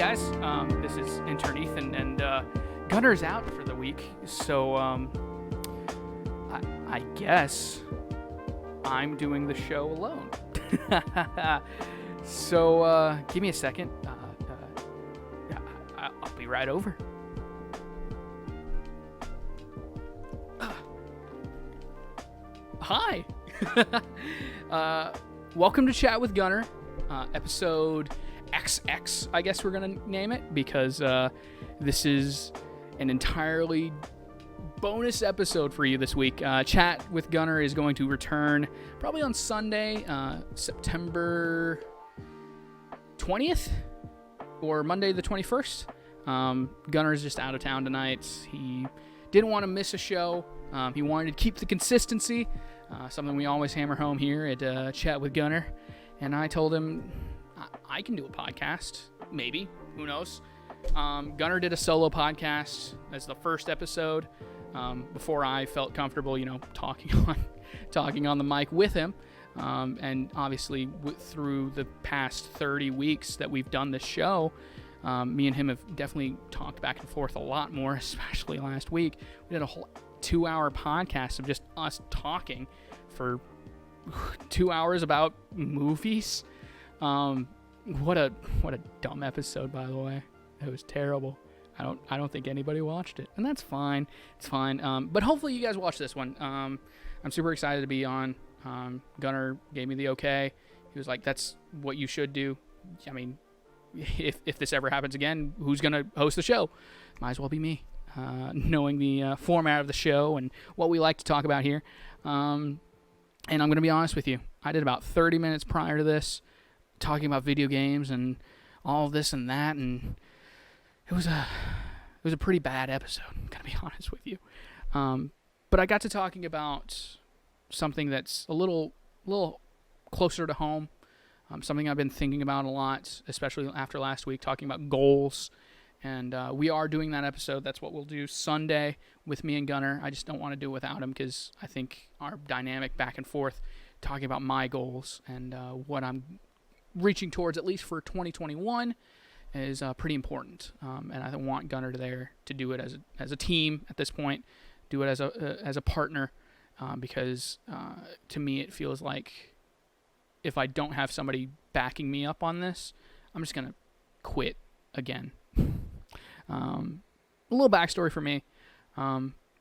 guys. This is intern Ethan, and Gunner's out for the week, so I guess I'm doing the show alone. So give me a second. I'll be right over. Hi. Welcome to Chat with Gunner, episode XX, I guess we're going to name it, because this is an entirely bonus episode for you this week. Chat with Gunner is going to return probably on Sunday, September 20th, or Monday the 21st. Gunner is just out of town tonight. He didn't want to miss a show. He wanted to keep the consistency, something we always hammer home here at Chat with Gunner. And I told him I can do a podcast, maybe, who knows. Gunner did a solo podcast as the first episode, before I felt comfortable, talking on the mic with him. And obviously through the past 30 weeks that we've done this show, me and him have definitely talked back and forth a lot more, especially last week. We did a whole 2-hour podcast of just us talking for 2 hours about movies. What a dumb episode, by the way. It was terrible. I don't think anybody watched it, and that's fine. It's fine. But hopefully you guys watch this one. I'm super excited to be on. Gunner gave me the okay. He was like, "That's what you should do." I mean, if this ever happens again, who's gonna host the show? Might as well be me. Knowing the format of the show and what we like to talk about here. And I'm going to be honest with you. I did about 30 minutes prior to this talking about video games and all this and that, and it was a pretty bad episode, I'm going to be honest with you. But I got to talking about something that's a little closer to home, something I've been thinking about a lot, especially after last week, talking about goals. And we are doing that episode. That's what we'll do Sunday with me and Gunner. I just don't want to do it without him, because I think our dynamic back and forth, talking about my goals and what I'm reaching towards, at least for 2021, is pretty important. And I want Gunner there to do it as a team at this point, do it as a partner, because to me it feels like if I don't have somebody backing me up on this, I'm just going to quit again. A little backstory for me.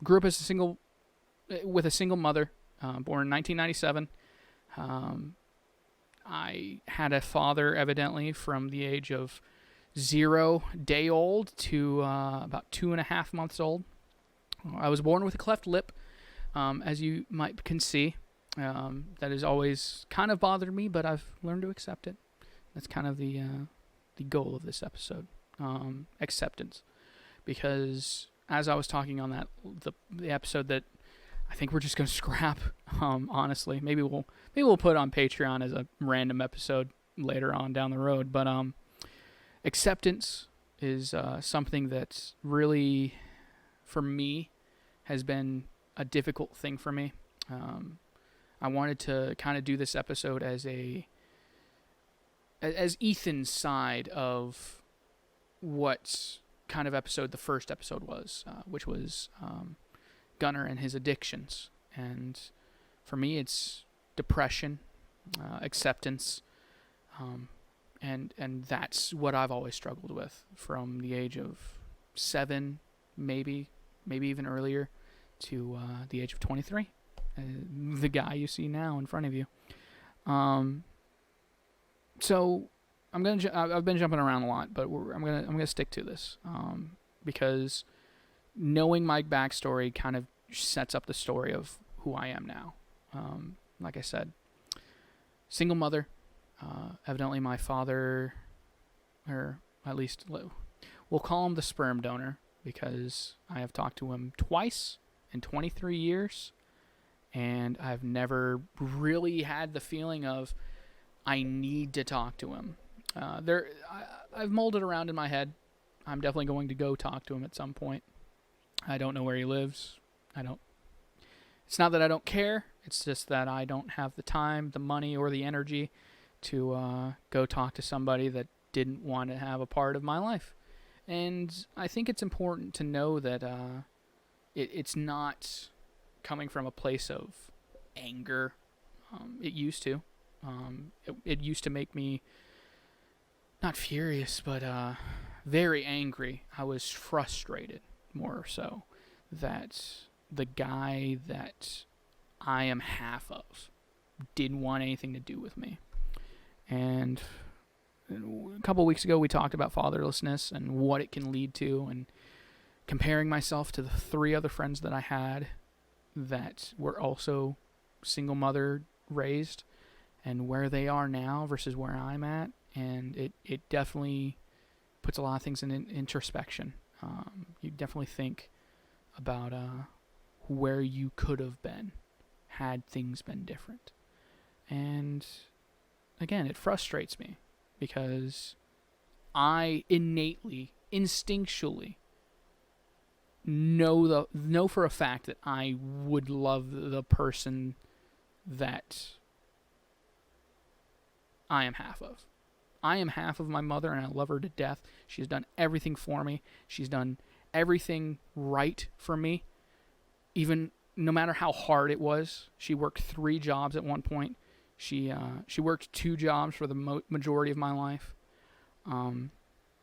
Grew up as with a single mother, born in 1997. I had a father, evidently, from the age of 0 day old to about 2.5 months old. I was born with a cleft lip, as you can see. That has always kind of bothered me, but I've learned to accept it. That's kind of the goal of this episode. Acceptance, because as I was talking on the episode that I think we're just gonna scrap, honestly, maybe we'll put on Patreon as a random episode later on down the road, but acceptance is something that really, for me, has been a difficult thing for me. I wanted to kind of do this episode as Ethan's side of what kind of episode the first episode was, which was Gunner and his addictions. And for me, it's depression, acceptance, and that's what I've always struggled with from the age of 7, maybe even earlier, to the age of 23. The guy you see now in front of you. So I've been jumping around a lot, but I'm gonna stick to this, because knowing my backstory kind of sets up the story of who I am now. Like I said, single mother. Evidently, my father, or at least we'll call him the sperm donor, because I have talked to him twice in 23 years, and I've never really had the feeling of I need to talk to him. I've molded around in my head. I'm definitely going to go talk to him at some point. I don't know where he lives. It's not that I don't care. It's just that I don't have the time, the money, or the energy to go talk to somebody that didn't want to have a part of my life. And I think it's important to know that it's not coming from a place of anger. It used to. It used to make me not furious, but very angry. I was frustrated, more so, that the guy that I am half of didn't want anything to do with me. And a couple weeks ago, we talked about fatherlessness and what it can lead to, and comparing myself to the 3 other friends that I had that were also single mother raised, and where they are now versus where I'm at. And it definitely puts a lot of things in introspection. You definitely think about where you could have been had things been different. And again, it frustrates me because I innately, instinctually know for a fact that I would love the person that I am half of. I am half of my mother, and I love her to death. She's done everything for me. She's done everything right for me. Even no matter how hard it was, she worked 3 jobs at one point. She worked 2 jobs for the majority of my life. And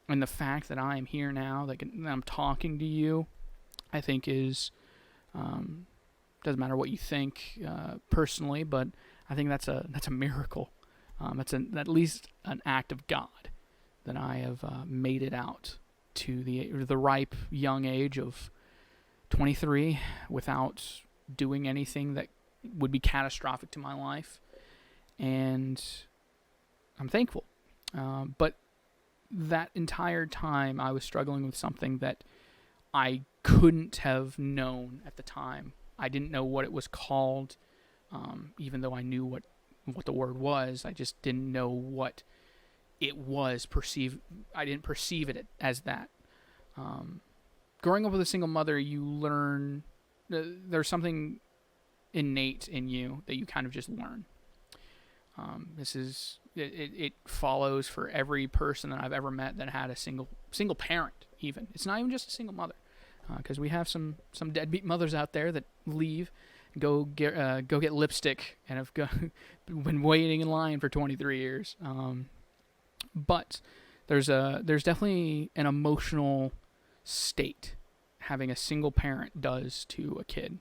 the fact that I am here now, that I'm talking to you, I think is, doesn't matter what you think personally, but I think that's a miracle. That's at least an act of God that I have made it out to the ripe young age of 23 without doing anything that would be catastrophic to my life, and I'm thankful. But that entire time, I was struggling with something that I couldn't have known at the time. I didn't know what it was called, even though I knew what the word was. I just didn't know what it was perceived. I didn't perceive it as that. Growing up with a single mother, you learn there's something innate in you that you kind of just learn. It follows for every person that I've ever met that had a single parent. Even it's not even just a single mother, because we have some deadbeat mothers out there that leave, go get lipstick, and have been waiting in line for 23 years. But there's definitely an emotional state having a single parent does to a kid,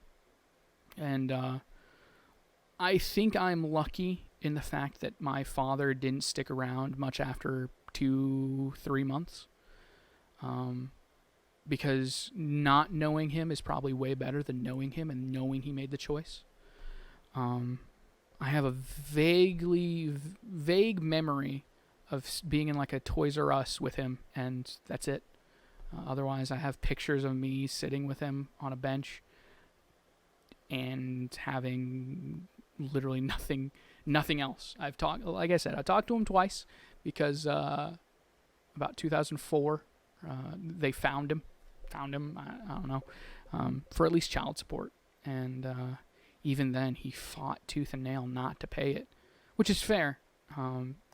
and I think I'm lucky in the fact that my father didn't stick around much after 2-3 months, because not knowing him is probably way better than knowing him and knowing he made the choice. I have a vague memory of being in like a Toys R Us with him, and that's it. Otherwise, I have pictures of me sitting with him on a bench and having literally nothing else. Like I said, I talked to him twice because about 2004, they found him. I don't know, for at least child support, and even then, he fought tooth and nail not to pay it, which is fair.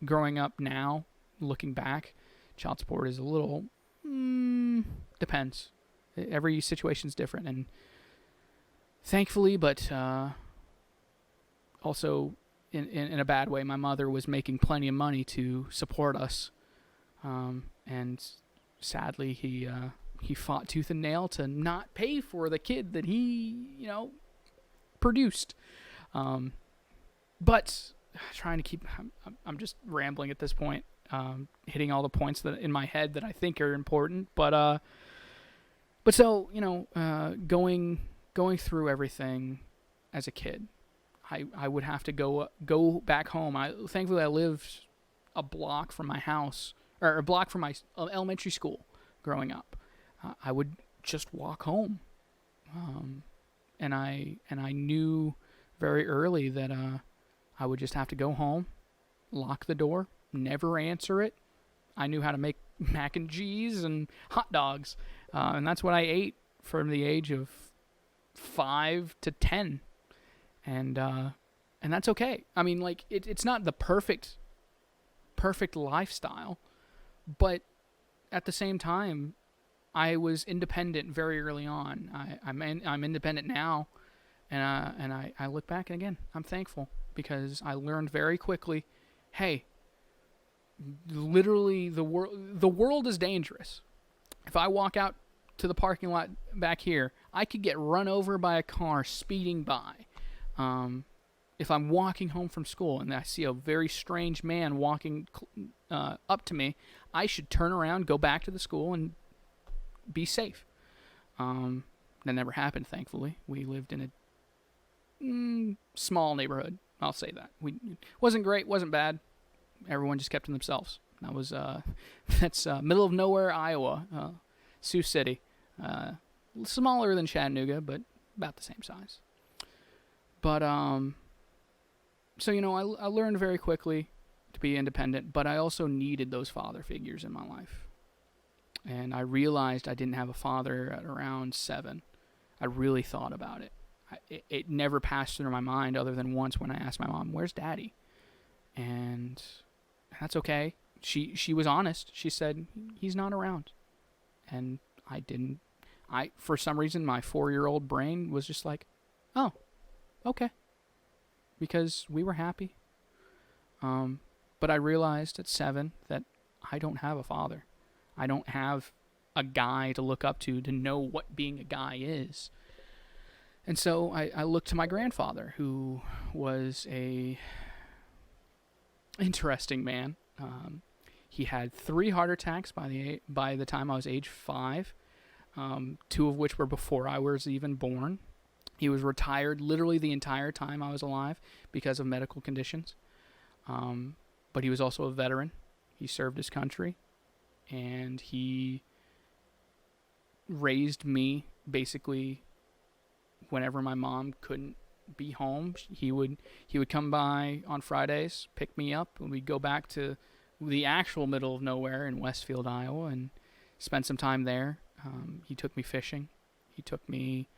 Growing up now, looking back, child support is a little depends. Every situation's different, and thankfully, but also in a bad way, my mother was making plenty of money to support us, and sadly, he fought tooth and nail to not pay for the kid that he produced. But trying to keep, I'm just rambling at this point, hitting all the points that in my head that I think are important. But so going through everything as a kid, I would have to go back home. Thankfully I lived a block from my house, or a block from my elementary school growing up. I would just walk home, and I knew very early that I would just have to go home, lock the door, never answer it. I knew how to make mac and cheese and hot dogs, and that's what I ate from the age of 5 to 10, and that's okay. I mean, like it's not the perfect lifestyle, But at the same time, I was independent very early on. I'm independent now, and I look back, and again, I'm thankful because I learned very quickly, hey, literally the world is dangerous. If I walk out to the parking lot back here, I could get run over by a car speeding by. If I'm walking home from school and I see a very strange man walking up to me, I should turn around, go back to the school, and be safe. That never happened, thankfully. We lived in a small neighborhood. I'll say that. Wasn't great, wasn't bad. Everyone just kept to themselves. That was that's middle of nowhere, Iowa, Sioux City. Smaller than Chattanooga, but about the same size. But so I learned very quickly to be independent, but I also needed those father figures in my life. And I realized I didn't have a father at around 7. I really thought about it. It never passed through my mind other than once when I asked my mom, "Where's Daddy?" And that's okay. She was honest. She said, "He's not around." And for some reason, my 4-year-old brain was just like, "Oh, okay." Because we were happy. But I realized at 7 that I don't have a father. I don't have a guy to look up to know what being a guy is. And so I looked to my grandfather, who was a interesting man. He had 3 heart attacks by the time I was age 5, 2 of which were before I was even born. He was retired literally the entire time I was alive because of medical conditions. But he was also a veteran. He served his country, and he raised me basically whenever my mom couldn't be home. He would come by on Fridays, pick me up, and we'd go back to the actual middle of nowhere in Westfield, Iowa, and spend some time there. He took me fishing. He took me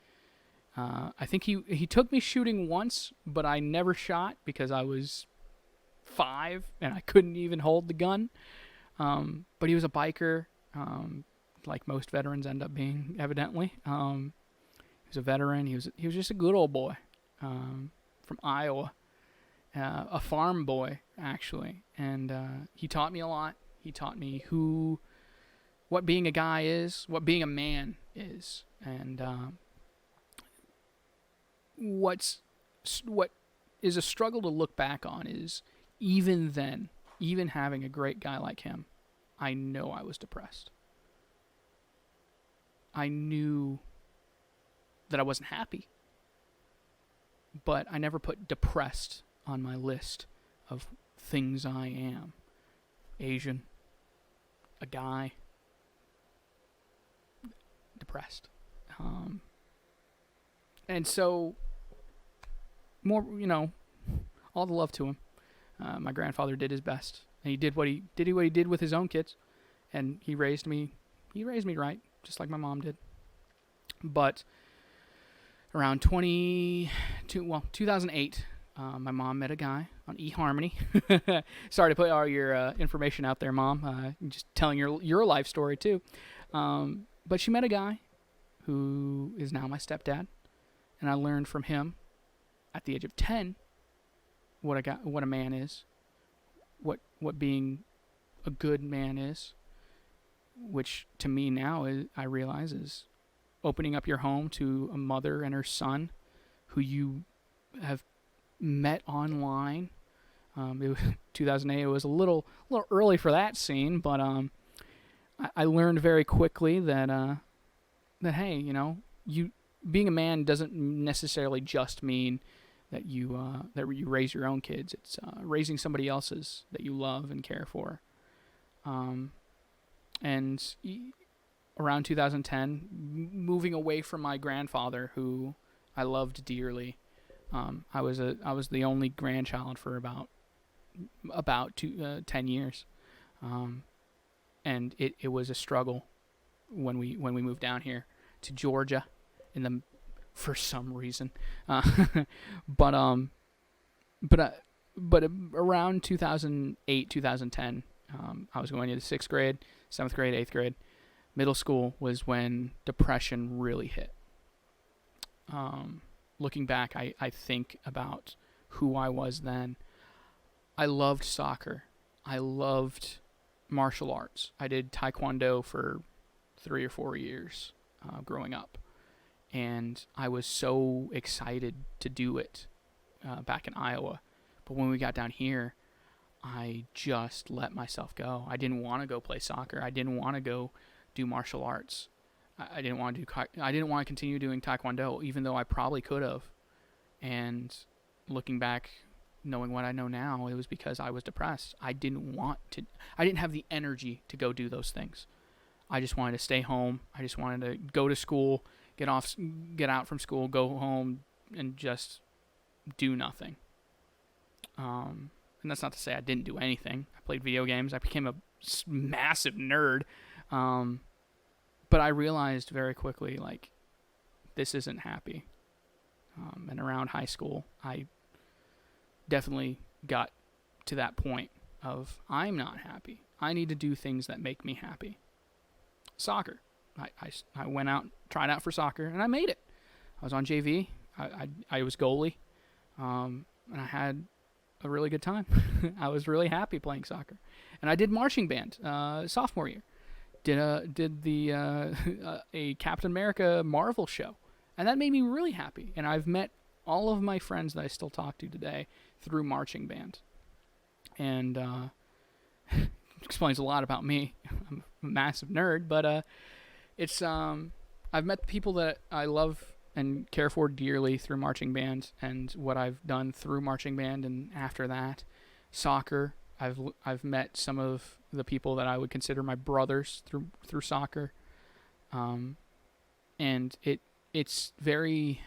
I think he took me shooting once, but I never shot because I was 5 and I couldn't even hold the gun. But he was a biker, like most veterans end up being, evidently. He was a veteran. He was just a good old boy from Iowa, a farm boy actually, and he taught me a lot. He taught me what being a guy is, what being a man is, and what is a struggle to look back on is even then, even having a great guy like him, I know I was depressed. I knew that I wasn't happy, but I never put depressed on my list of things I am. Asian, a guy, depressed. And so, more, all the love to him. My grandfather did his best, and he did what he did with his own kids, and he raised me right, just like my mom did. But around 2008, my mom met a guy on eHarmony. Sorry to put all your information out there, Mom. Just telling your life story too. But she met a guy who is now my stepdad, and I learned from him at the age of 10 what a man is, what being a good man is, which to me now I realize is opening up your home to a mother and her son who you have met online. It was 2008. It was a little early for that scene, but I learned very quickly that hey, you being a man doesn't necessarily just mean that you raise your own kids. It's raising somebody else's that you love and care for. And around 2010, moving away from my grandfather, who I loved dearly, I was the only grandchild for about 10 years, and it was a struggle when we moved down here to Georgia for some reason, but around 2008, 2010, I was going into 6th grade, 7th grade, 8th grade. Middle school was when depression really hit. Looking back, I think about who I was then. I loved soccer. I loved martial arts. I did Taekwondo for 3 or 4 years growing up. And I was so excited to do it back in Iowa. But when we got down here, I just let myself go. I didn't want to go play soccer. I didn't want to go do martial arts. I didn't want to continue doing Taekwondo, even though I probably could have. And looking back, knowing what I know now, it was because I was depressed. I didn't have the energy to go do those things. I just wanted to stay home. I just wanted to go to school, get out from school, go home, and just do nothing. And that's not to say I didn't do anything. I played video games. I became a massive nerd. But I realized very quickly, like, this isn't happy. And around high school, I definitely got to that point of, I'm not happy. I need to do things that make me happy. Soccer. I went out, tried out for soccer, and I made it. I was on JV. I was goalie. And I had a really good time. I was really happy playing soccer. And I did marching band sophomore year. Did a Captain America Marvel show. And that made me really happy. And I've met all of my friends that I still talk to today through marching band. And explains a lot about me. I'm a massive nerd, but it's I've met people that I love and care for dearly through marching band, and what I've done through marching band, and after that, soccer. I've met some of the people that I would consider my brothers through soccer, and it's very,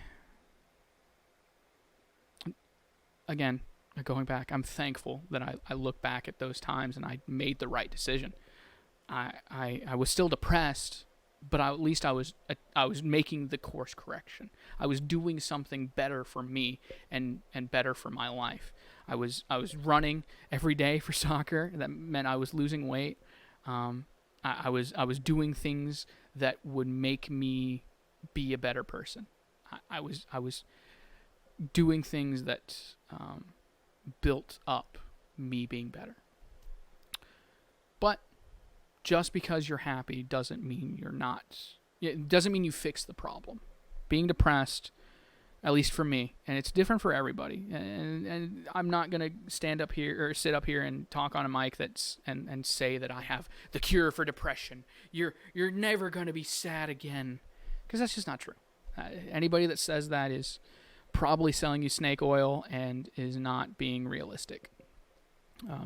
again, going back, I'm thankful that I look back at those times and I made the right decision. I was still depressed, but at least I was making the course correction. I was doing something better for me and better for my life. I was running every day for soccer. That meant I was losing weight. I was doing things that would make me be a better person. I was doing things that built up me being better. But just because you're happy doesn't mean you're not. It doesn't mean you fix the problem. Being depressed, at least for me, and it's different for everybody. And I'm not gonna stand up here or sit up here and talk on a mic and say that I have the cure for depression. You're never gonna be sad again, because that's just not true. Anybody that says that is probably selling you snake oil and is not being realistic.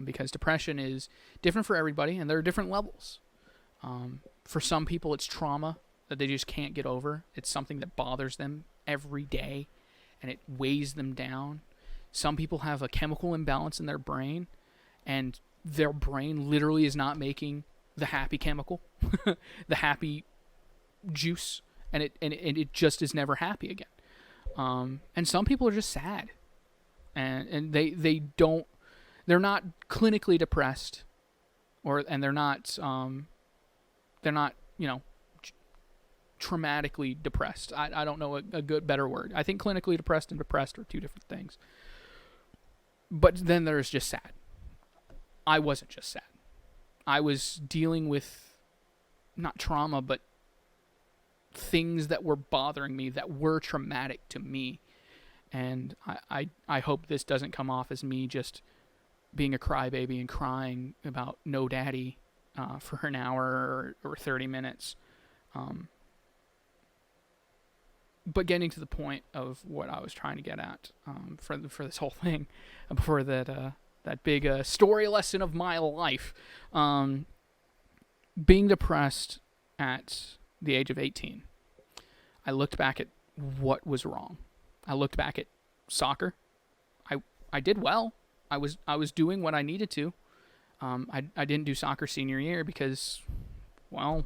Because depression is different for everybody, and there are different levels. For some people, it's trauma that they just can't get over. It's something that bothers them every day, and it weighs them down. Some people have a chemical imbalance in their brain, and their brain literally is not making the happy chemical, the happy juice, and it just is never happy again. And some people are just sad, and they're not clinically depressed, and they're not traumatically depressed. I don't know a better word. I think clinically depressed and depressed are two different things. But then there's just sad. I wasn't just sad. I was dealing with not trauma, but things that were bothering me, that were traumatic to me. And I hope this doesn't come off as me just being a crybaby and crying about no daddy for an hour or 30 minutes. But getting to the point of what I was trying to get at for this whole thing, before that big story lesson of my life, being depressed at the age of 18, I looked back at what was wrong. I looked back at soccer. I did well. I was doing what I needed to. I didn't do soccer senior year because, well,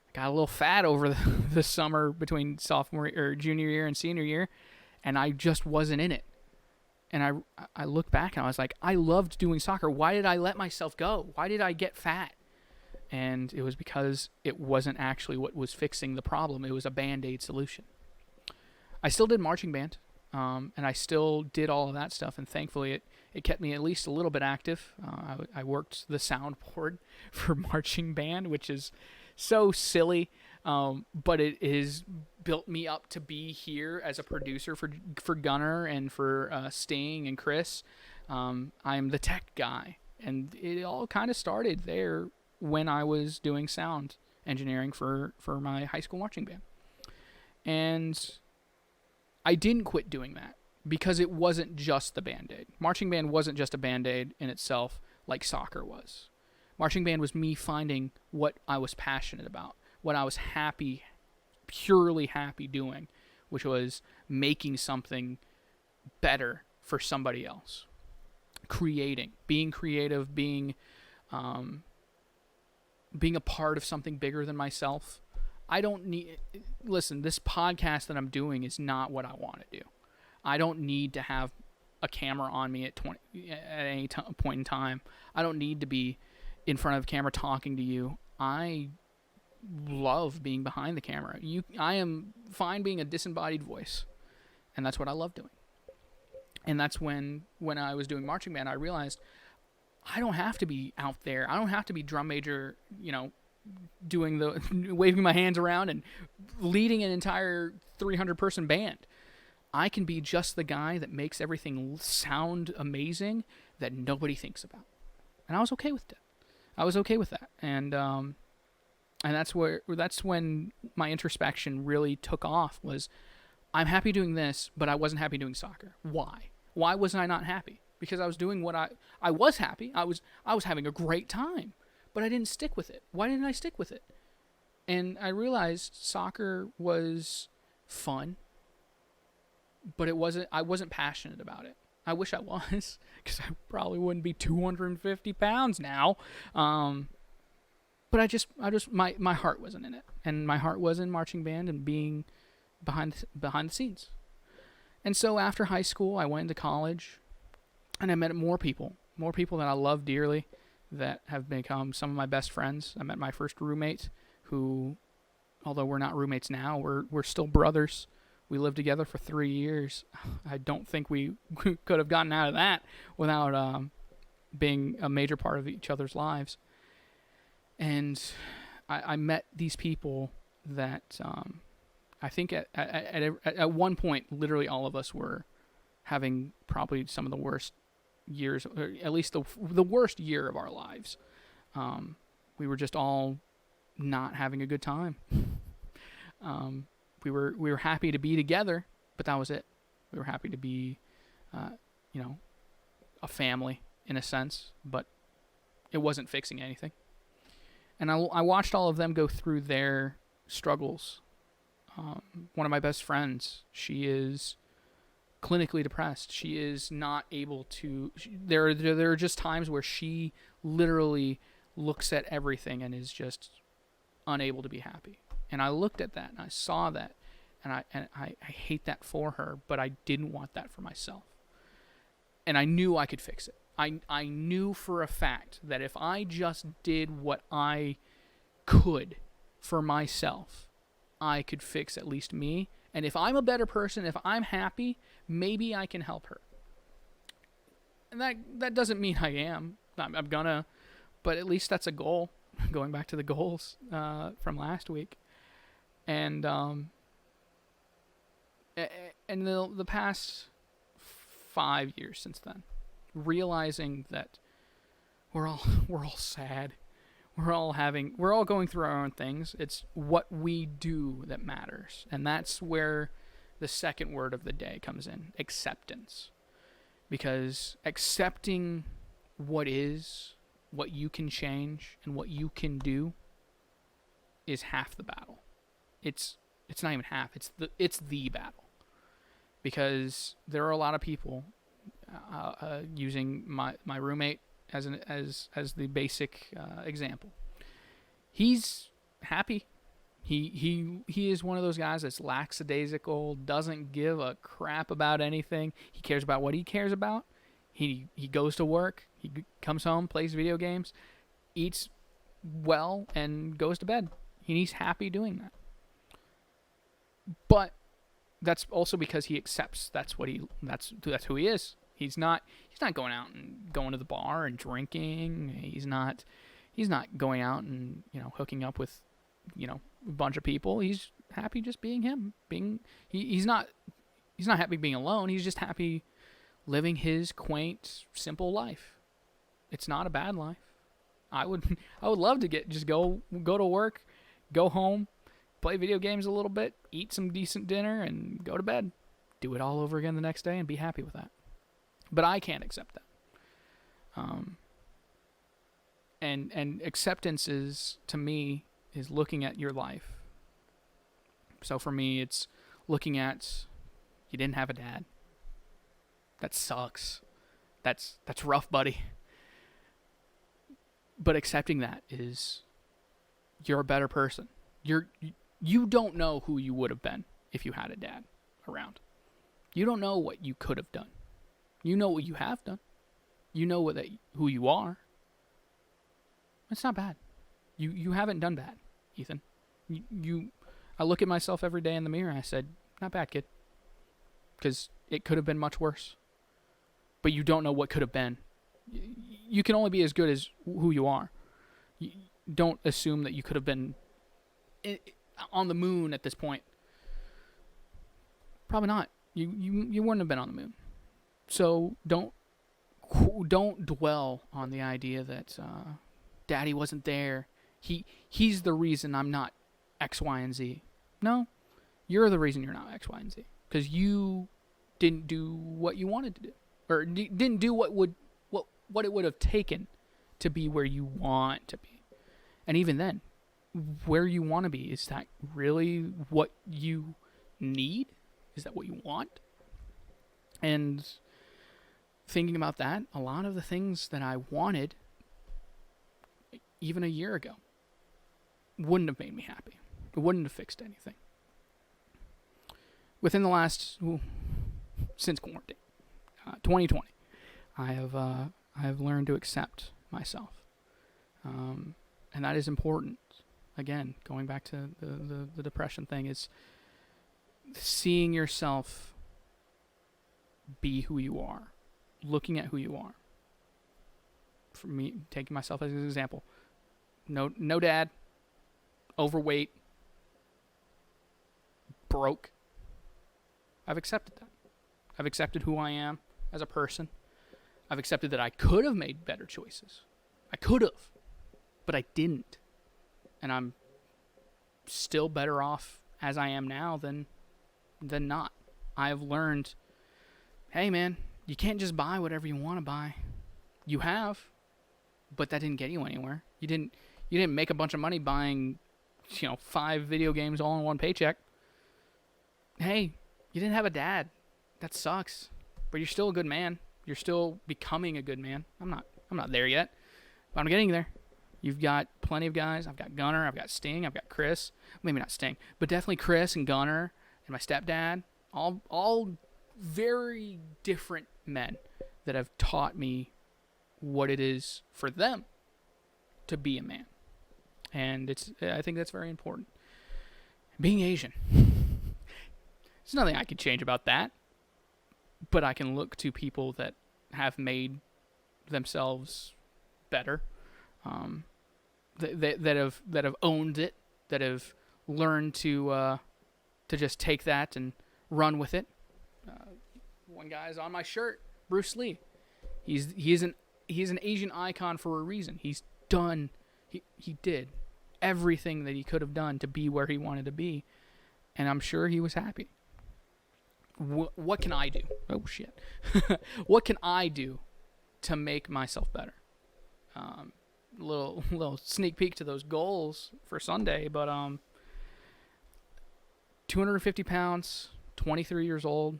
I got a little fat over the summer between sophomore or junior year and senior year, and I just wasn't in it. And I look back and I was like, I loved doing soccer. Why did I let myself go? Why did I get fat? And it was because it wasn't actually what was fixing the problem. It was a Band-Aid solution. I still did marching band, and I still did all of that stuff, and thankfully it kept me at least a little bit active. I worked the soundboard for marching band, which is so silly, but it has built me up to be here as a producer for Gunner and for Sting and Chris. I'm the tech guy, and it all kind of started there when I was doing sound engineering for my high school marching band. And I didn't quit doing that because it wasn't just the Band-Aid. Marching band wasn't just a Band-Aid in itself like soccer was. Marching band was me finding what I was passionate about, what I was happy, purely happy doing, which was making something better for somebody else. Creating, being creative, being a part of something bigger than myself. I don't need... Listen, this podcast that I'm doing is not what I want to do. I don't need to have a camera on me at any point in time. I don't need to be in front of a camera talking to you. I love being behind the camera. I am fine being a disembodied voice, and that's what I love doing. And that's when I was doing marching band, I realized I don't have to be out there. I don't have to be drum major, doing the waving my hands around and leading an entire 300-person band. I can be just the guy that makes everything sound amazing that nobody thinks about. And I was okay with that. I was okay with that. And that's when my introspection really took off. Was I'm happy doing this, but I wasn't happy doing soccer. Why? Why wasn't I not happy? Because I was doing what I was happy. I was having a great time, but I didn't stick with it. Why didn't I stick with it? And I realized soccer was fun, but I wasn't passionate about it. I wish I was, because I probably wouldn't be 250 pounds now. But I just my heart wasn't in it, and my heart was in marching band and being behind the scenes. And so after high school, I went into college, and I met more people that I love dearly, that have become some of my best friends. I met my first roommate, who, although we're not roommates now, we're still brothers. We lived together for 3 years. I don't think we could have gotten out of that without being a major part of each other's lives. And I met these people that I think at one point, literally all of us were having probably some of the worst years, or at least the worst year of our lives. We were just all not having a good time. We were happy to be together, but that was it. We were happy to be, a family in a sense, but it wasn't fixing anything. And I watched all of them go through their struggles. One of my best friends, she is clinically depressed. She is not able to... There are just times where she literally looks at everything and is just unable to be happy. And I looked at that and I saw that, and I hate that for her, but I didn't want that for myself. And I knew I could fix it. I knew for a fact that if I just did what I could for myself, I could fix at least me. And if I'm a better person, if I'm happy, maybe I can help her. And that doesn't mean I am. I'm gonna, but at least that's a goal. Going back to the goals from last week. And the past 5 years since then, realizing that we're all sad. We're all going through our own things. It's what we do that matters. And that's where the second word of the day comes in, acceptance. Because accepting what is, what you can change, and what you can do is half the battle. It's not even half, it's the battle. Because there are a lot of people, using my roommate as the basic example. He's happy. He is one of those guys that's lackadaisical, doesn't give a crap about anything. He cares about what he cares about. He goes to work, he comes home, plays video games, eats well, and goes to bed. He's happy doing that. But that's also because he accepts that's who he is. He's not going out and going to the bar and drinking. He's not going out and, hooking up with, a bunch of people. He's happy just being him. He's not happy being alone. He's just happy living his quaint, simple life. It's not a bad life. I would love to go to work, go home, play video games a little bit, eat some decent dinner, and go to bed. Do it all over again the next day and be happy with that. But I can't accept that. And acceptance to me, is looking at your life. So for me, it's looking at, you didn't have a dad. That sucks. That's rough, buddy. But accepting that is, you're a better person. You don't know who you would have been if you had a dad around. You don't know what you could have done. You know what you have done. You know who you are. It's not bad. You haven't done bad, Ethan. I look at myself every day in the mirror and I said, not bad, kid. Because it could have been much worse. But you don't know what could have been. You can only be as good as who you are. You don't assume that you could have been on the moon at this point. Probably not. You wouldn't have been on the moon. So don't dwell on the idea that Daddy wasn't there. He's the reason I'm not X, Y, and Z. No, you're the reason you're not X, Y, and Z. Because you didn't do what you wanted to do, or didn't do what it would have taken to be where you want to be. And even then, where you want to be, is that really what you need? Is that what you want? And thinking about that, a lot of the things that I wanted even a year ago wouldn't have made me happy. It wouldn't have fixed anything. Within the last, since quarantine, 2020, I have learned to accept myself. And that is important. Again, going back to the depression thing, is seeing yourself be who you are, looking at who you are. For me, taking myself as an example, no dad, overweight, broke. I've accepted that. I've accepted who I am as a person. I've accepted that I could have made better choices. I could have, but I didn't. And I'm still better off as I am now than not. I have learned, hey man, you can't just buy whatever you want to buy. You have, but that didn't get you anywhere. You didn't make a bunch of money buying, 5 video games all in one paycheck. Hey, you didn't have a dad. That sucks. But you're still a good man. You're still becoming a good man. I'm not there yet, but I'm getting there. You've got plenty of guys. I've got Gunner. I've got Sting. I've got Chris. Maybe not Sting, but definitely Chris and Gunner and my stepdad. All very different men that have taught me what it is for them to be a man. And I think that's very important. Being Asian. There's nothing I could change about that. But I can look to people that have made themselves better, that have owned it, that have learned to just take that and run with it. One guy is on my shirt, Bruce Lee. He's an Asian icon for a reason. He did everything that he could have done to be where he wanted to be, and I'm sure he was happy. What can I do? Oh shit! What can I do to make myself better? Little sneak peek to those goals for Sunday, but 250 pounds, 23 years old.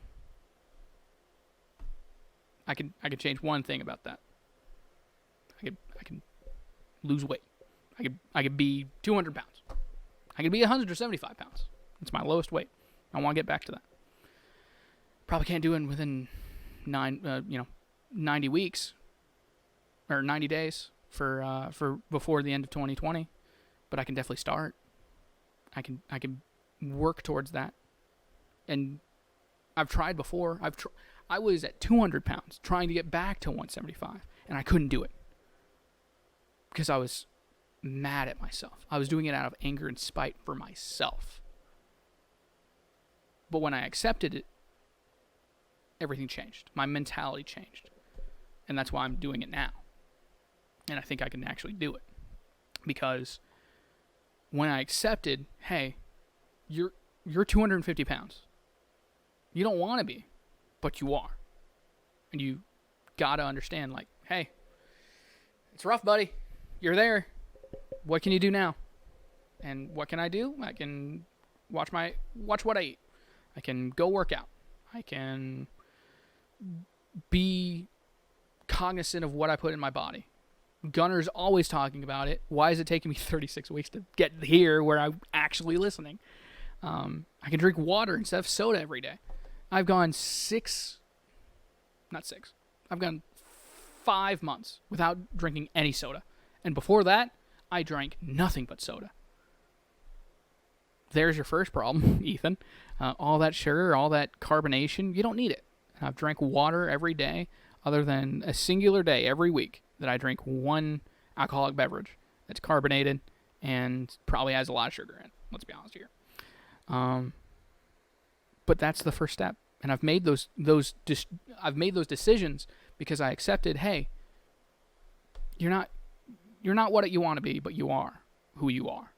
I can change one thing about that. I can lose weight. I could be 200 pounds. I can be 175 pounds. It's my lowest weight. I want to get back to that. Probably can't do it within 90 weeks or 90 days for before the end of 2020, but I can definitely start. I can work towards that. And I've tried before. I was at 200 pounds trying to get back to 175, and I couldn't do it because I was mad at myself. I was doing it out of anger and spite for myself. But when I accepted it, everything changed. My mentality changed. And that's why I'm doing it now. And I think I can actually do it. Because when I accepted, hey, you're 250 pounds. You don't want to be, but you are. And you got to understand, like, hey, it's rough, buddy. You're there. What can you do now? And what can I do? I can watch what I eat. I can go work out. I can be cognizant of what I put in my body. Gunner's always talking about it. Why is it taking me 36 weeks to get here where I'm actually listening? I can drink water instead of soda every day. I've gone 5 months without drinking any soda. And before that, I drank nothing but soda. There's your first problem, Ethan. All that sugar, all that carbonation, you don't need it. And I've drank water every day, other than a singular day every week that I drink one alcoholic beverage that's carbonated and probably has a lot of sugar in it. Let's be honest here. But that's the first step, and I've made those decisions because I accepted, hey, you're not what you want to be, but you are who you are,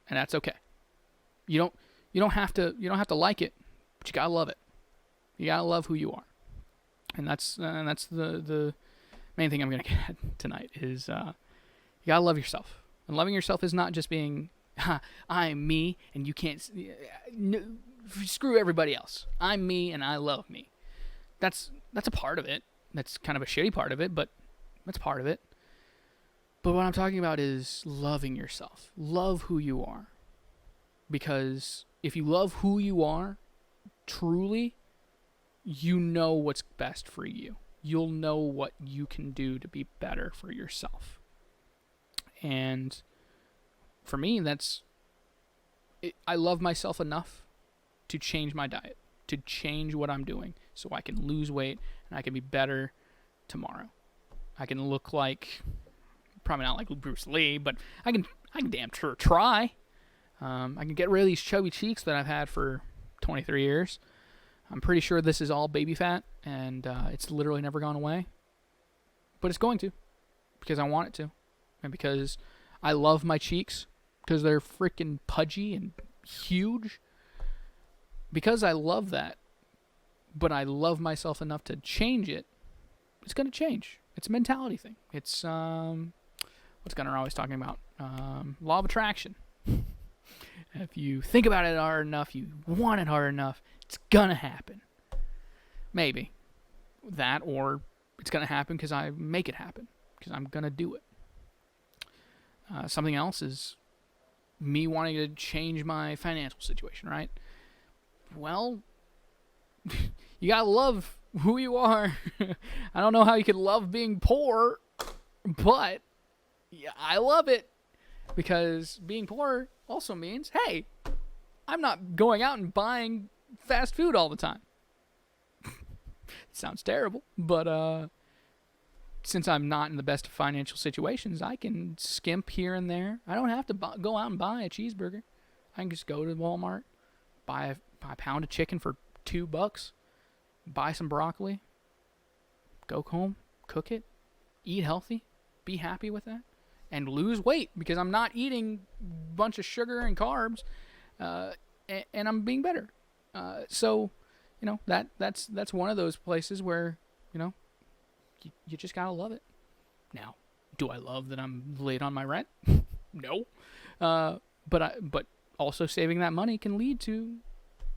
and that's okay. You don't have to like it, but you gotta love it. You gotta love who you are, and that's the main thing I'm gonna get at tonight is you gotta love yourself. And loving yourself is not just being I'm me and you can't screw everybody else. I'm me and I love me. That's a part of it. That's kind of a shitty part of it, but that's part of it. But what I'm talking about is loving yourself. Love who you are. Because if you love who you are, truly, you know what's best for you. You'll know what you can do to be better for yourself. And for me, I love myself enough to change my diet, to change what I'm doing so I can lose weight and I can be better tomorrow. I can look like, probably not like Bruce Lee, but I can damn sure try. I can get rid of these chubby cheeks that I've had for 23 years. I'm pretty sure this is all baby fat, and it's literally never gone away. But it's going to, because I want it to. And because I love my cheeks, because they're freaking pudgy and huge. Because I love that, but I love myself enough to change it, it's going to change. It's a mentality thing. It's, what's Gunner always talking about? Law of attraction. If you think about it hard enough, you want it hard enough, it's going to happen. Maybe. That, or it's going to happen because I make it happen. Because I'm going to do it. Something else is me wanting to change my financial situation, right? Well, you got to love who you are. I don't know how you could love being poor, but yeah, I love it. Because being poor also means, hey, I'm not going out and buying fast food all the time. Sounds terrible, but since I'm not in the best financial situations, I can skimp here and there. I don't have to go out and buy a cheeseburger. I can just go to Walmart, buy a pound of chicken for $2, buy some broccoli, go home, cook it, eat healthy, be happy with that, and lose weight because I'm not eating a bunch of sugar and carbs, and I'm being better. So, you know, that's one of those places where, you know, you just gotta love it. Now, do I love that I'm late on my rent? No. But also saving that money can lead to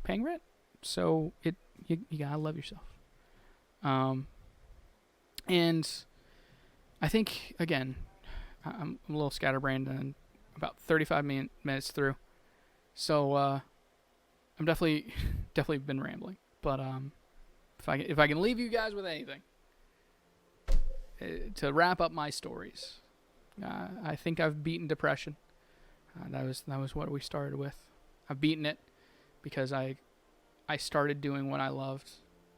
paying rent. So you gotta love yourself. And I think, again, I'm a little scatterbrained and about 35 minutes through. So I'm definitely been rambling. But if I can leave you guys with anything to wrap up my stories, I think I've beaten depression. That was what we started with. I've beaten it because I started doing what I loved.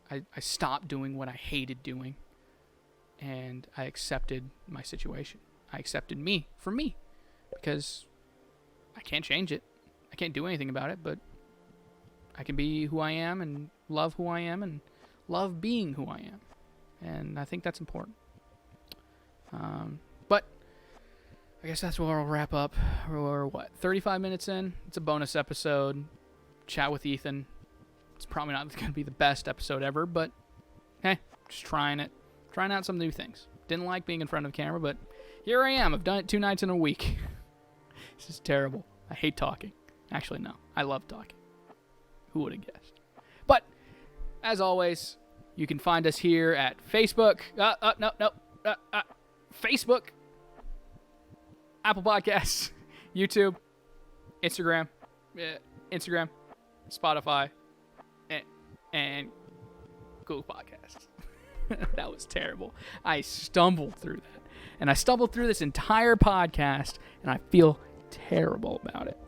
I stopped doing what I hated doing, and I accepted my situation. I accepted me for me, because I can't change it. I can't do anything about it, but I can be who I am and love who I am and love being who I am. And I think that's important. But I guess that's where I'll wrap up. We're, 35 minutes in? It's a bonus episode. Chat with Ethan. It's probably not going to be the best episode ever, but hey, just trying it. Trying out some new things. Didn't like being in front of the camera, but here I am. I've done it 2 nights in a week. This is terrible. I hate talking. Actually, no. I love talking. Who would have guessed? But, as always, you can find us here at Facebook. Facebook. Apple Podcasts. YouTube. Instagram. Spotify. And Google Podcasts. That was terrible. I stumbled through that. And I stumbled through this entire podcast, and I feel terrible about it.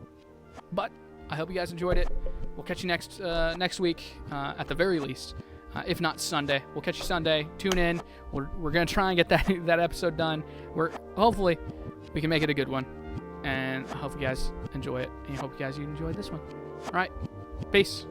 But I hope you guys enjoyed it. We'll catch you next week, at the very least. If not Sunday. We'll catch you Sunday. Tune in. We're going to try and get that episode done. Hopefully we can make it a good one. And I hope you guys enjoy it. And I hope you guys enjoyed this one. All right. Peace.